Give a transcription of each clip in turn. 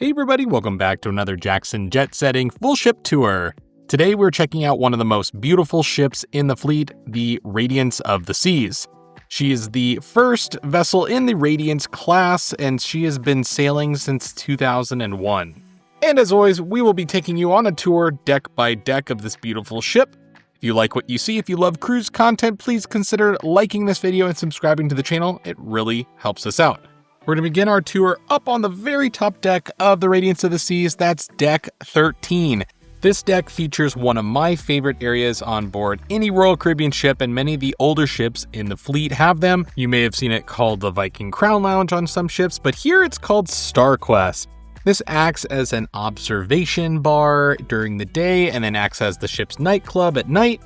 Hey everybody, welcome back to another Jackson Jetsetting full ship tour. Today we're checking out one of the most beautiful ships in the fleet, the Radiance of the Seas. She is the first vessel in the Radiance-class, and she has been sailing since 2001. And as always, we will be taking you on a tour deck by deck of this beautiful ship. If you like what you see, if you love cruise content, please consider liking this video and subscribing to the channel. It really helps us out. We're going to begin our tour up on the very top deck of the Radiance of the Seas. That's deck 13. This deck features one of my favorite areas on board any Royal Caribbean ship, and many of the older ships in the fleet have them. You may have seen it called the Viking Crown Lounge on some ships, but here it's called StarQuest. This acts as an observation bar during the day and then acts as the ship's nightclub at night.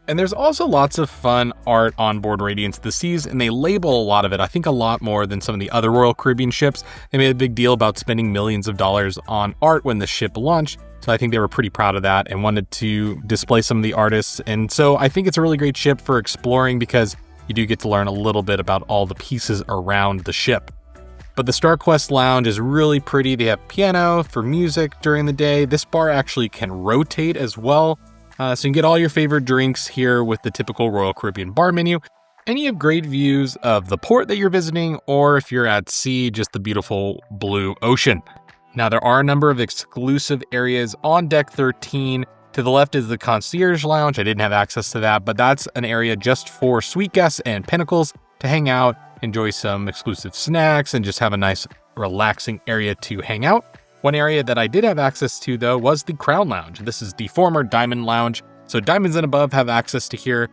And there's also lots of fun art on board Radiance of the Seas, and they label a lot of it, I think a lot more than some of the other Royal Caribbean ships. They made a big deal about spending millions of dollars on art when the ship launched, so I think they were pretty proud of that and wanted to display some of the artists. And so I think it's a really great ship for exploring because you do get to learn a little bit about all the pieces around the ship. But the StarQuest Lounge is really pretty. They have piano for music during the day. This bar actually can rotate as well. So you can get all your favorite drinks here with the typical Royal Caribbean bar menu. And you have great views of the port that you're visiting, or if you're at sea, just the beautiful blue ocean. Now, there are a number of exclusive areas on deck 13. To the left is the Concierge Lounge. I didn't have access to that, but that's an area just for suite guests and pinnacles to hang out, enjoy some exclusive snacks, and just have a nice, relaxing area to hang out. One area that I did have access to, though, was the Crown Lounge. This is the former Diamond Lounge, so Diamonds and above have access to here.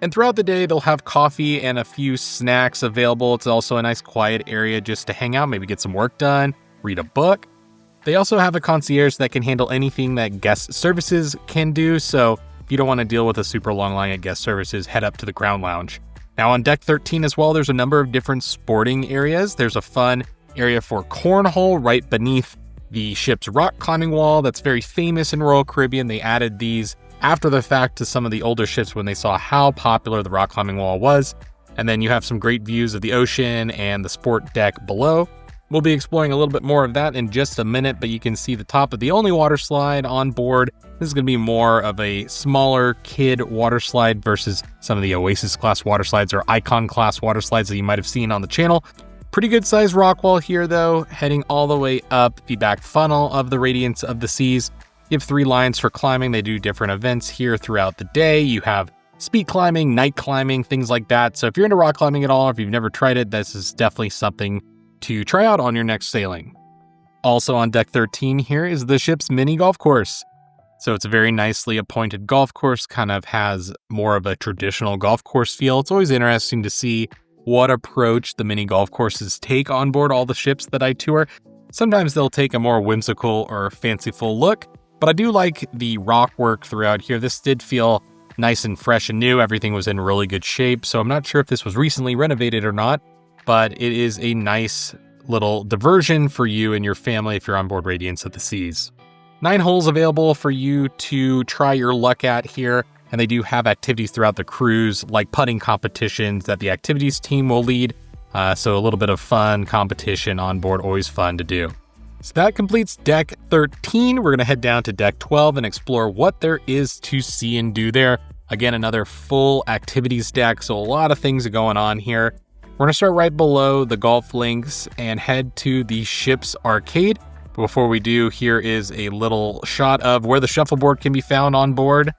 And throughout the day, they'll have coffee and a few snacks available. It's also a nice quiet area just to hang out, maybe get some work done, read a book. They also have a concierge that can handle anything that guest services can do, so if you don't want to deal with a super long line at guest services, head up to the Crown Lounge. Now on deck 13 as well, there's a number of different sporting areas. There's a fun area for cornhole right beneath the ship's rock climbing wall that's very famous in Royal Caribbean. They added these after the fact to some of the older ships when they saw how popular the rock climbing wall was. And then you have some great views of the ocean and the sport deck below. We'll be exploring a little bit more of that in just a minute, but you can see the top of the only water slide on board. This is going to be more of a smaller kid water slide versus some of the Oasis class water slides or Icon class water slides that you might have seen on the channel. Pretty good sized rock wall here though, heading all the way up the back funnel of the Radiance of the Seas. You have 3 lines for climbing. They do different events here throughout the day. You have speed climbing, night climbing, things like that. So if you're into rock climbing at all, or if you've never tried it, this is definitely something to try out on your next sailing. Also on deck 13 here is the ship's mini golf course. So it's a very nicely appointed golf course, kind of has more of a traditional golf course feel. It's always interesting to see what approach the mini golf courses take on board all the ships that I tour. Sometimes they'll take a more whimsical or fanciful look, but I do like the rock work throughout here. This did feel nice and fresh and new. Everything was in really good shape, so I'm not sure if this was recently renovated or not, but it is a nice little diversion for you and your family if you're on board Radiance of the Seas. 9 holes available for you to try your luck at here. And they do have activities throughout the cruise, like putting competitions that the activities team will lead. So a little bit of fun competition on board, always fun to do. So that completes deck 13. We're going to head down to deck 12 and explore what there is to see and do there. Again, another full activities deck, so a lot of things are going on here. We're going to start right below the golf links and head to the ship's arcade. But before we do, here is a little shot of where the shuffleboard can be found on board.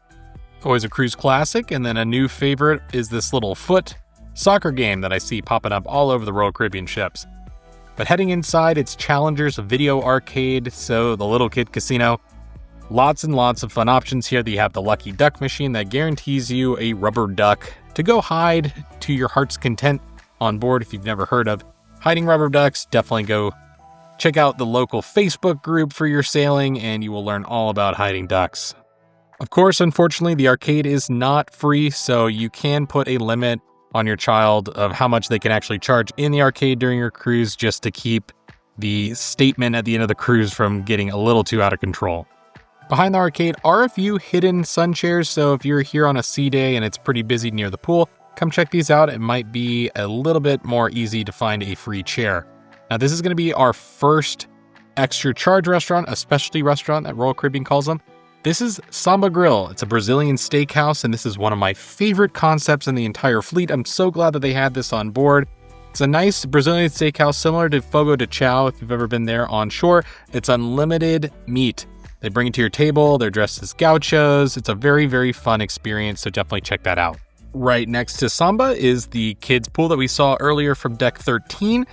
Always a cruise classic, and then a new favorite is this little foot soccer game that I see popping up all over the Royal Caribbean ships. But heading inside, it's Challenger's video arcade, so the little kid casino. Lots and lots of fun options here. You have the Lucky Duck machine that guarantees you a rubber duck to go hide to your heart's content on board. If you've never heard of hiding rubber ducks, definitely go check out the local Facebook group for your sailing, and you will learn all about hiding ducks. Of course, unfortunately, the arcade is not free, so you can put a limit on your child of how much they can actually charge in the arcade during your cruise, just to keep the statement at the end of the cruise from getting a little too out of control. Behind the arcade are a few hidden sun chairs, so if you're here on a sea day and it's pretty busy near the pool, come check these out. It might be a little bit more easy to find a free chair. Now, this is going to be our first extra charge restaurant, a specialty restaurant that Royal Caribbean calls them. This is Samba Grille. It's a Brazilian steakhouse, and this is one of my favorite concepts in the entire fleet. I'm so glad that they had this on board. It's a nice Brazilian steakhouse similar to Fogo de Chao if you've ever been there on shore. It's unlimited meat. They bring it to your table. They're dressed as gauchos. It's a very, very fun experience, so definitely check that out. Right next to Samba is the kids pool that we saw earlier from deck 13.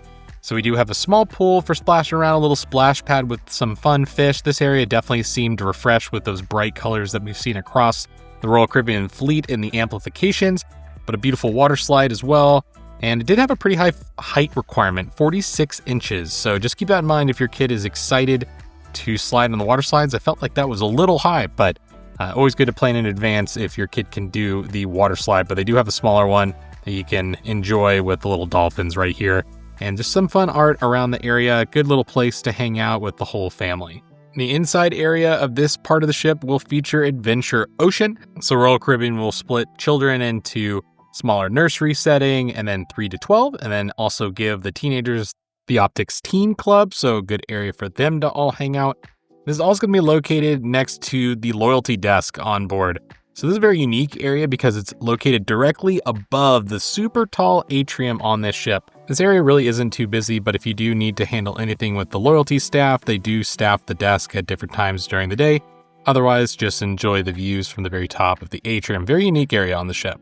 So we do have a small pool for splashing around, a little splash pad with some fun fish. This area definitely seemed refreshed with those bright colors that we've seen across the Royal Caribbean fleet in the amplifications, but a beautiful water slide as well. And it did have a pretty high height requirement, 46 inches. So just keep that in mind if your kid is excited to slide on the water slides. I felt like that was a little high, but always good to plan in advance if your kid can do the water slide. But they do have a smaller one that you can enjoy with the little dolphins right here. And just some fun art around the area. Good little place to hang out with the whole family. The inside area of this part of the ship will feature Adventure Ocean. So Royal Caribbean will split children into smaller nursery setting and then 3 to 12, and then also give the teenagers the Optics Teen Club. So a good area for them to all hang out. This is also going to be located next to the loyalty desk on board. So this is a very unique area because it's located directly above the super tall atrium on this ship. This area really isn't too busy, but if you do need to handle anything with the loyalty staff, they do staff the desk at different times during the day. Otherwise, just enjoy the views from the very top of the atrium. Very unique area on the ship.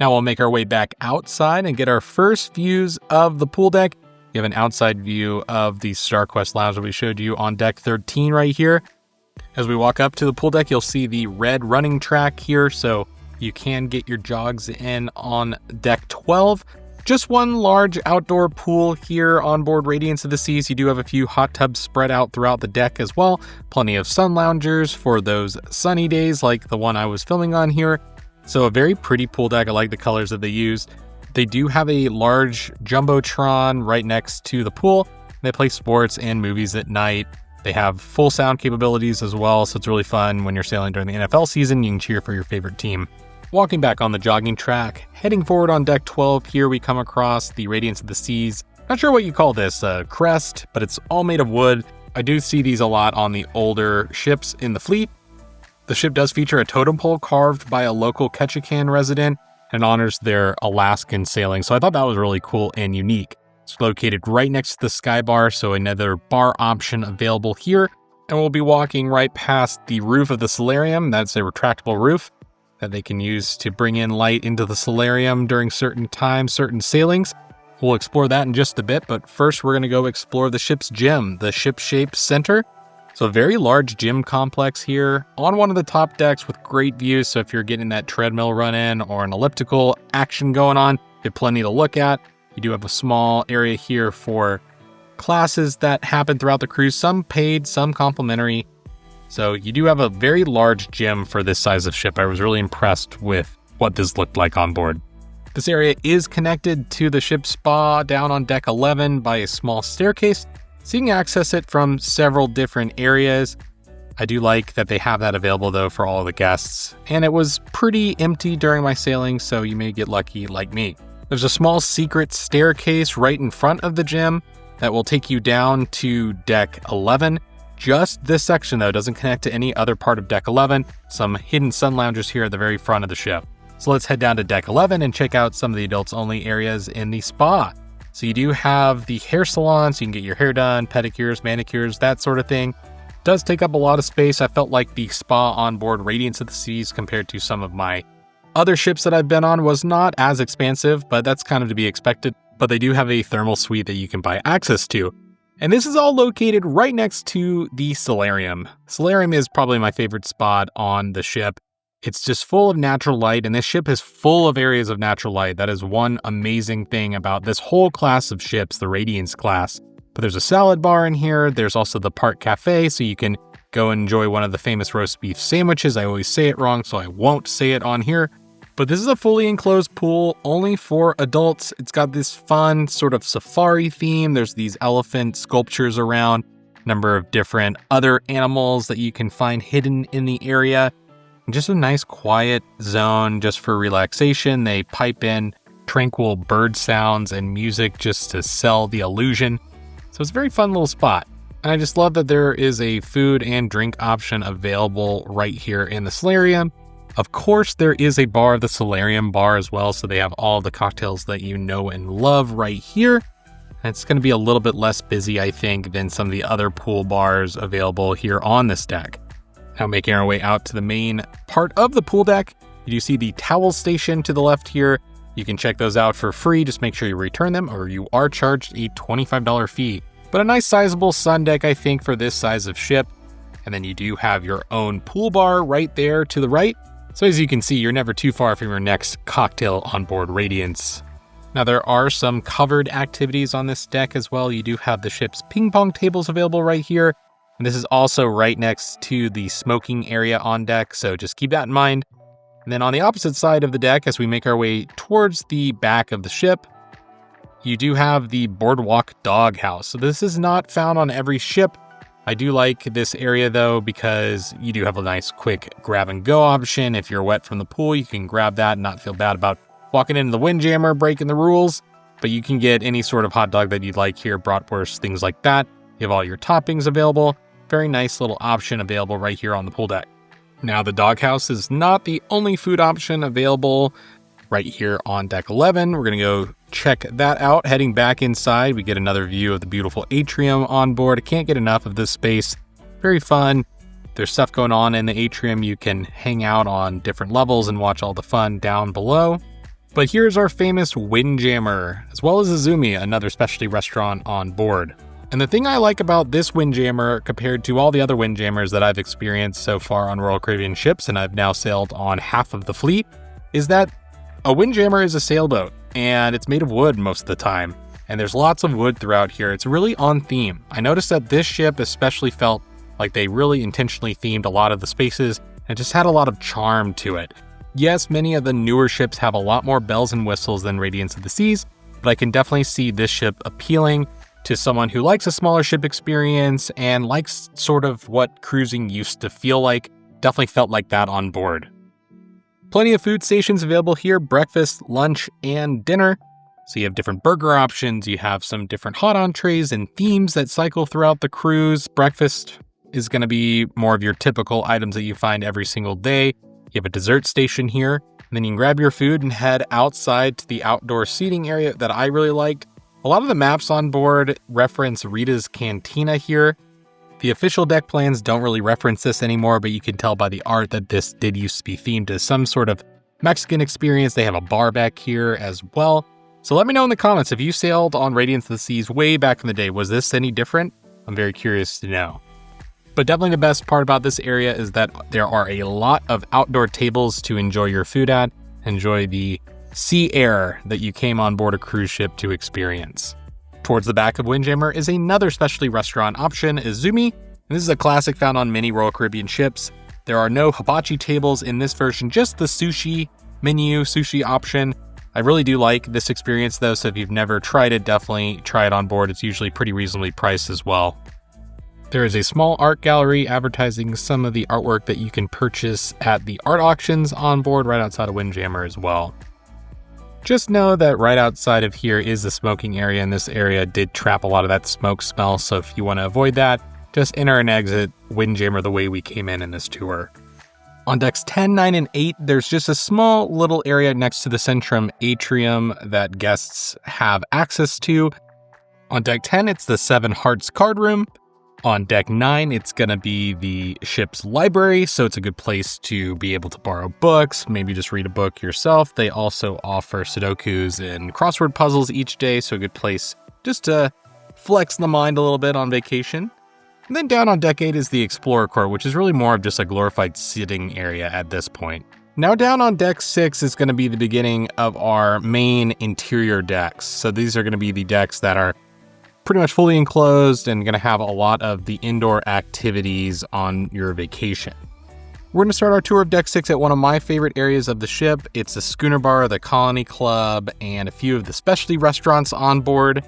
Now we'll make our way back outside and get our first views of the pool deck. You have an outside view of the StarQuest Lounge that we showed you on deck 13 right here. As we walk up to the pool deck, you'll see the red running track here, so you can get your jogs in on deck 12. Just one large outdoor pool here on board Radiance of the Seas. You do have a few hot tubs spread out throughout the deck as well. Plenty of sun loungers for those sunny days like the one I was filming on here. So a very pretty pool deck. I like the colors that they used. They do have a large jumbotron right next to the pool. They play sports and movies at night. They have full sound capabilities as well, so it's really fun when you're sailing during the NFL season. You can cheer for your favorite team. Walking back on the jogging track, heading forward on deck 12, here we come across the Radiance of the Seas. Not sure what you call this, crest, but it's all made of wood. I do see these a lot on the older ships in the fleet. The ship does feature a totem pole carved by a local Ketchikan resident and honors their Alaskan sailing, so I thought that was really cool and unique. It's located right next to the Sky Bar, so another bar option available here. And we'll be walking right past the roof of the Solarium. That's a retractable roof that they can use to bring in light into the Solarium during certain times, certain sailings. We'll explore that in just a bit, but first we're going to go explore the ship's gym, the ship-shaped center. So a very large gym complex here on one of the top decks with great views. So if you're getting that treadmill run in or an elliptical action going on, you have plenty to look at. You do have a small area here for classes that happen throughout the cruise, some paid, some complimentary. So you do have a very large gym for this size of ship. I was really impressed with what this looked like on board. This area is connected to the ship's spa down on deck 11 by a small staircase, so you can access it from several different areas. I do like that they have that available though for all the guests, and it was pretty empty during my sailing, so you may get lucky like me. There's a small secret staircase right in front of the gym that will take you down to deck 11. Just this section though doesn't connect to any other part of deck 11. Some hidden sun loungers here at the very front of the ship. So let's head down to deck 11 and check out some of the adults only areas in the spa. So you do have the hair salon, so you can get your hair done, pedicures, manicures, that sort of thing. It does take up a lot of space. I felt like the spa on board Radiance of the Seas compared to some of my other ships that I've been on was not as expansive, but that's kind of to be expected. But they do have a thermal suite that you can buy access to. And this is all located right next to the Solarium. Solarium is probably my favorite spot on the ship. It's just full of natural light, and this ship is full of areas of natural light. That is one amazing thing about this whole class of ships, the Radiance-class. But there's a salad bar in here. There's also the Park Cafe, so you can go and enjoy one of the famous roast beef sandwiches. I always say it wrong, so I won't say it on here. But this is a fully enclosed pool only for adults. It's got this fun sort of safari theme. There's these elephant sculptures around, a number of different other animals that you can find hidden in the area. And just a nice quiet zone just for relaxation. They pipe in tranquil bird sounds and music just to sell the illusion. So it's a very fun little spot. And I just love that there is a food and drink option available right here in the Solarium. Of course, there is a bar, the Solarium bar as well, so they have all the cocktails that you know and love right here. And it's going to be a little bit less busy, I think, than some of the other pool bars available here on this deck. Now making our way out to the main part of the pool deck, you do see the towel station to the left here. You can check those out for free. Just make sure you return them or you are charged a $25 fee. But a nice sizable sun deck, I think, for this size of ship. And then you do have your own pool bar right there to the right. So as you can see, you're never too far from your next cocktail on board Radiance. Now there are some covered activities on this deck as well. You do have the ship's ping pong tables available right here. And this is also right next to the smoking area on deck, so just keep that in mind. And then on the opposite side of the deck, as we make our way towards the back of the ship, you do have the boardwalk doghouse. So this is not found on every ship. I do like this area though, because you do have a nice quick grab and go option. If you're wet from the pool, you can grab that and not feel bad about walking into the Windjammer, breaking the rules. But you can get any sort of hot dog that you'd like here, bratwurst, things like that. You have all your toppings available. Very nice little option available right here on the pool deck. Now the doghouse is not the only food option available right here on deck 11. We're going to go check that out. Heading back inside, we get another view of the beautiful atrium on board. I can't get enough of this space. Very fun. There's stuff going on in the atrium. You can hang out on different levels and watch all the fun down below. But here's our famous Windjammer, as well as Izumi, another specialty restaurant on board. And the thing I like about this Windjammer compared to all the other Windjammers that I've experienced so far on Royal Caribbean ships, and I've now sailed on half of the fleet, is that a Windjammer is a sailboat, and it's made of wood most of the time. And there's lots of wood throughout here. It's really on theme. I noticed that this ship especially felt like they really intentionally themed a lot of the spaces and just had a lot of charm to it. Yes, many of the newer ships have a lot more bells and whistles than Radiance of the Seas, but I can definitely see this ship appealing to someone who likes a smaller ship experience and likes sort of what cruising used to feel like. Definitely felt like that on board. Plenty of food stations available here, breakfast, lunch, and dinner. So you have different burger options, you have some different hot entrees and themes that cycle throughout the cruise. Breakfast is going to be more of your typical items that you find every single day. You have a dessert station here, and then you can grab your food and head outside to the outdoor seating area that I really liked. A lot of the maps on board reference Rita's Cantina here. The official deck plans don't really reference this anymore, but you can tell by the art that this did used to be themed as some sort of Mexican experience. They have a bar back here as well. So let me know in the comments if you sailed on Radiance of the Seas way back in the day. Was this any different? I'm very curious to know. But definitely the best part about this area is that there are a lot of outdoor tables to enjoy your food at. Enjoy the sea air that you came on board a cruise ship to experience. Towards the back of Windjammer is another specialty restaurant option, Izumi. And this is a classic found on many Royal Caribbean ships. There are no hibachi tables in this version, just the sushi menu, sushi option. I really do like this experience though, so if you've never tried it, definitely try it on board. It's usually pretty reasonably priced as well. There is a small art gallery advertising some of the artwork that you can purchase at the art auctions on board right outside of Windjammer as well. Just know that right outside of here is the smoking area, and this area did trap a lot of that smoke smell, so if you want to avoid that, just enter and exit Windjammer the way we came in this tour. On decks 10, 9, and 8, there's just a small little area next to the Centrum atrium that guests have access to. On deck 10, it's the Seven Hearts card room. On deck 9, it's going to be the ship's library, so it's a good place to be able to borrow books, maybe just read a book yourself. They also offer Sudokus and crossword puzzles each day, so a good place just to flex the mind a little bit on vacation. And then down on deck 8 is the Explorer Court, which is really more of just a glorified sitting area at this point. Now down on deck 6 is going to be the beginning of our main interior decks. So these are going to be the decks that are pretty much fully enclosed and going to have a lot of the indoor activities on your vacation. We're going to start our tour of deck 6 at one of my favorite areas of the ship. It's the Schooner Bar, the Colony Club, and a few of the specialty restaurants on board.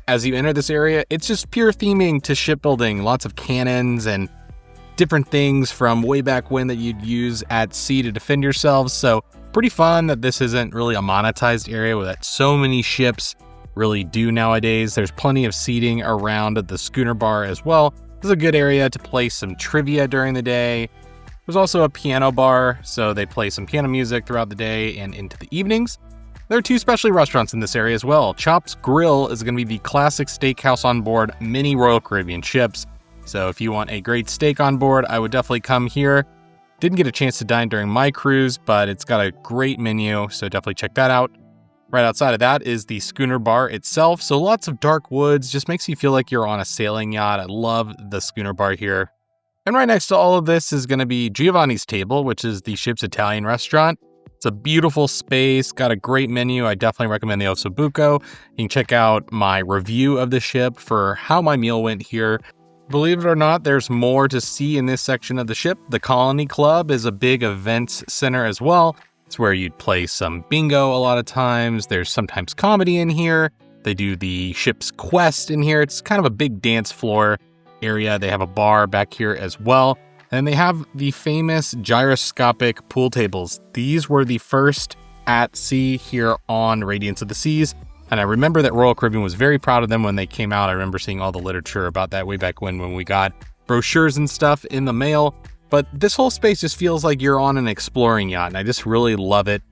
As you enter this area, it's just pure theming to shipbuilding, lots of cannons and different things from way back when that you'd use at sea to defend yourselves. So pretty fun that this isn't really a monetized area with so many ships really do nowadays. There's plenty of seating around the Schooner Bar as well. This is a good area to play some trivia during the day. There's also a piano bar, so they play some piano music throughout the day and into the evenings. There are 2 specialty restaurants in this area as well. Chop's Grille is going to be the classic steakhouse on board many Royal Caribbean ships. So if you want a great steak on board, I would definitely come here. Didn't get a chance to dine during my cruise, but it's got a great menu, so definitely check that out. Right outside of that is the Schooner Bar itself, so lots of dark woods, just makes you feel like you're on a sailing yacht. I love the Schooner Bar here. And right next to all of this is going to be Giovanni's Table, which is the ship's Italian restaurant. It's a beautiful space, got a great menu. I definitely recommend the Ossobuco. You can check out my review of the ship for how my meal went here. Believe it or not, there's more to see in this section of the ship. The Colony Club is a big events center as well. It's where you'd play some bingo a lot of times. There's sometimes comedy in here. They do the ship's quest in here. It's kind of a big dance floor area. They have a bar back here as well. And they have the famous gyroscopic pool tables. These were the first at sea here on Radiance of the Seas. And I remember that Royal Caribbean was very proud of them when they came out. I remember seeing all the literature about that way back when we got brochures and stuff in the mail. But this whole space just feels like you're on an exploring yacht, and I just really love it.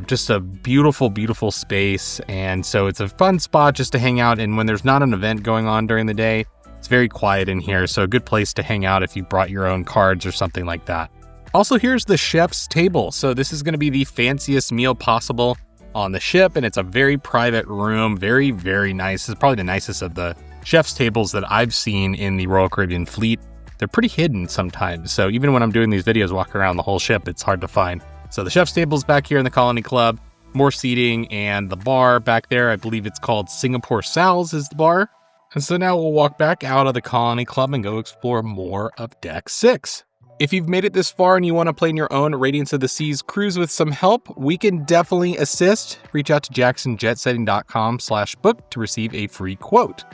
Just a beautiful, beautiful space. And so it's a fun spot just to hang out. And when there's not an event going on during the day, it's very quiet in here. So a good place to hang out if you brought your own cards or something like that. Also, here's the chef's table. So this is going to be the fanciest meal possible on the ship, and it's a very private room. Very, very nice. It's probably the nicest of the chef's tables that I've seen in the Royal Caribbean fleet. They're pretty hidden sometimes, so even when I'm doing these videos walking around the whole ship, it's hard to find. So the chef's table's back here in the Colony Club, more seating, and the bar back there, I believe it's called Singapore Sal's is the bar. And so now we'll walk back out of the Colony Club and go explore more of Deck 6. If you've made it this far and you want to plan your own Radiance of the Seas cruise with some help, we can definitely assist. Reach out to jacksonjetsetting.com/book to receive a free quote.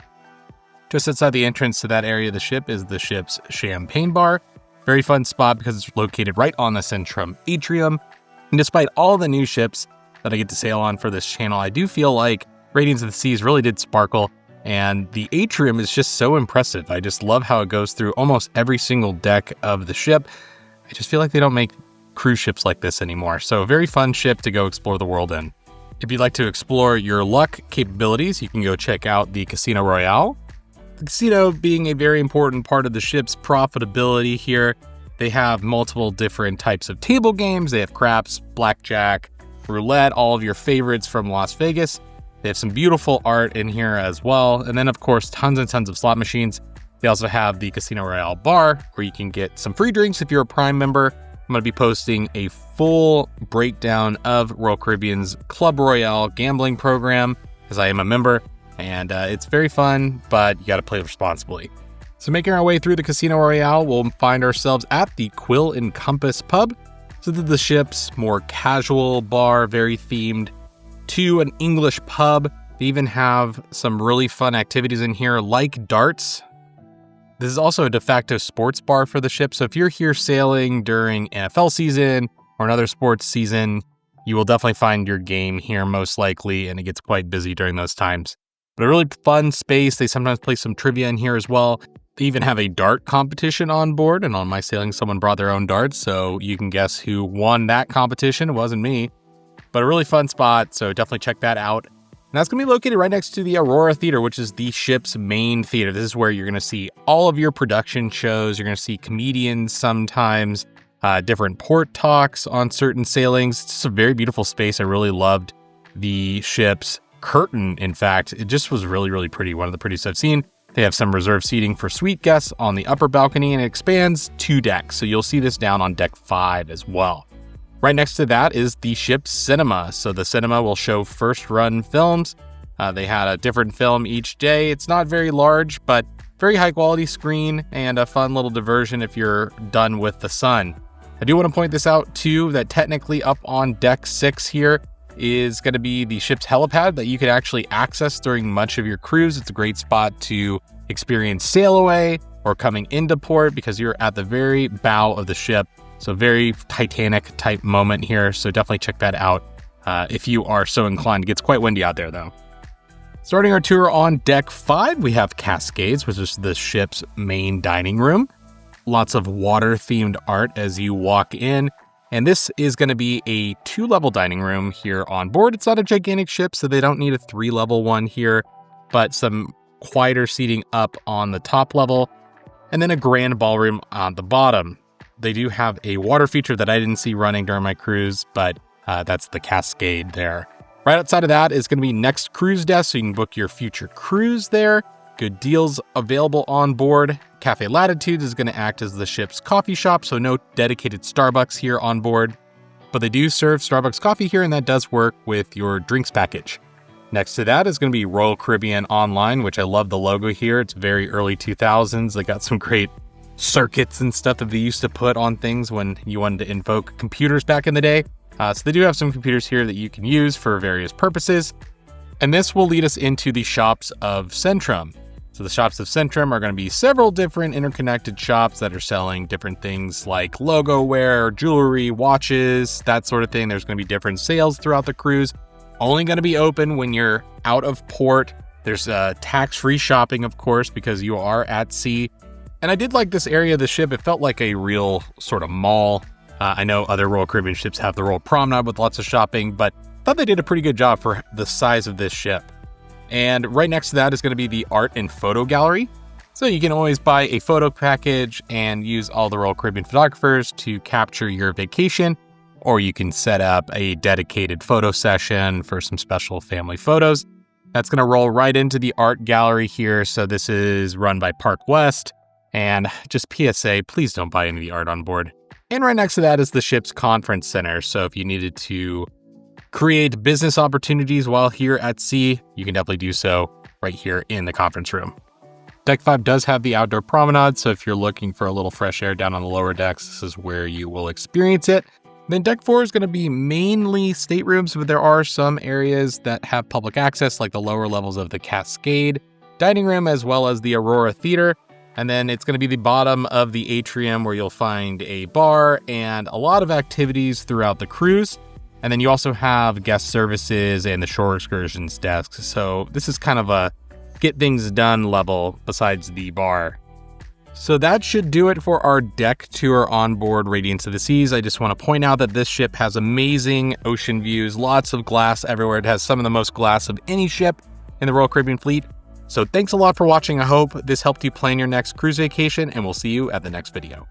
Just outside the entrance to that area of the ship is the ship's champagne bar. Very fun spot because it's located right on the Centrum atrium. And despite all the new ships that I get to sail on for this channel, I do feel like Radiance of the Seas really did sparkle. And the atrium is just so impressive. I just love how it goes through almost every single deck of the ship. I just feel like they don't make cruise ships like this anymore. So a very fun ship to go explore the world in. If you'd like to explore your luck capabilities, you can go check out the Casino Royale. The casino being a very important part of the ship's profitability here. They have multiple different types of table games. They have craps, blackjack, roulette, all of your favorites from Las Vegas. They have some beautiful art in here as well. And then, of course, tons and tons of slot machines. They also have the Casino Royale bar where you can get some free drinks if you're a Prime member. I'm going to be posting a full breakdown of Royal Caribbean's Club Royale gambling program as I am a member. And it's very fun, but you got to play responsibly. So making our way through the Casino Royale, we'll find ourselves at the Quill and Compass pub. So this is the ship's more casual bar, very themed to an English pub. They even have some really fun activities in here like darts. This is also a de facto sports bar for the ship. So if you're here sailing during NFL season or another sports season, you will definitely find your game here most likely, and it gets quite busy during those times. But a really fun space. They sometimes play some trivia in here as well. They even have a dart competition on board, and on my sailing, someone brought their own darts, so you can guess who won that competition. It wasn't me. But a really fun spot, so definitely check that out. And that's going to be located right next to the Aurora Theater, which is the ship's main theater. This is where you're going to see all of your production shows. You're going to see comedians sometimes, different port talks on certain sailings. It's just a very beautiful space. I really loved the ship's curtain, in fact. It just was really, really pretty. One of the prettiest I've seen. They have some reserved seating for suite guests on the upper balcony, and it expands 2 decks. So you'll see this down on deck 5 as well. Right next to that is the ship's cinema. So the cinema will show first-run films. They had a different film each day. It's not very large, but very high-quality screen and a fun little diversion if you're done with the sun. I do want to point this out, too, that technically up on deck 6 here is going to be the ship's helipad that you can actually access during much of your cruise. It's a great spot to experience sail away or coming into port because you're at the very bow of the ship. So very Titanic type moment here. So definitely check that out if you are so inclined. It gets quite windy out there though. Starting our tour on deck 5, we have Cascades, which is the ship's main dining room. Lots of water-themed art as you walk in. And this is going to be a 2-level dining room here on board. It's not a gigantic ship, so they don't need a 3-level one here, but some quieter seating up on the top level, and then a grand ballroom on the bottom. They do have a water feature that I didn't see running during my cruise, but that's the Cascade there. Right outside of that is going to be Next Cruise Desk, so you can book your future cruise there. Good deals available on board. Cafe Latitudes is going to act as the ship's coffee shop, so no dedicated Starbucks here on board. But they do serve Starbucks coffee here, and that does work with your drinks package. Next to that is going to be Royal Caribbean Online, which I love the logo here. It's very early 2000s. They got some great circuits and stuff that they used to put on things when you wanted to invoke computers back in the day. So they do have some computers here that you can use for various purposes. And this will lead us into the shops of Centrum. So the shops of Centrum are going to be several different interconnected shops that are selling different things like logo wear, jewelry, watches, that sort of thing. There's going to be different sales throughout the cruise. Only going to be open when you're out of port. There's tax-free shopping, of course, because you are at sea. And I did like this area of the ship. It felt like a real sort of mall. I know other Royal Caribbean ships have the Royal Promenade with lots of shopping, but I thought they did a pretty good job for the size of this ship. And right next to that is going to be the art and photo gallery. So you can always buy a photo package and use all the Royal Caribbean photographers to capture your vacation, or you can set up a dedicated photo session for some special family photos. That's going to roll right into the art gallery here. So this is run by Park West. And just PSA, please don't buy any of the art on board. And right next to that is the ship's conference center. So if you needed to create business opportunities while here at sea, you can definitely do so right here in the conference room. Deck 5 does have the outdoor promenade, so if you're looking for a little fresh air down on the lower decks, this is where you will experience it. Then Deck 4 is going to be mainly staterooms, but there are some areas that have public access, like the lower levels of the Cascade dining room, as well as the Aurora Theater. And then it's going to be the bottom of the atrium where you'll find a bar and a lot of activities throughout the cruise. And then you also have guest services and the shore excursions desks. So this is kind of a get things done level besides the bar. So that should do it for our deck tour on board Radiance of the Seas. I just want to point out that this ship has amazing ocean views, lots of glass everywhere. It has some of the most glass of any ship in the Royal Caribbean fleet. So thanks a lot for watching. I hope this helped you plan your next cruise vacation, and we'll see you at the next video.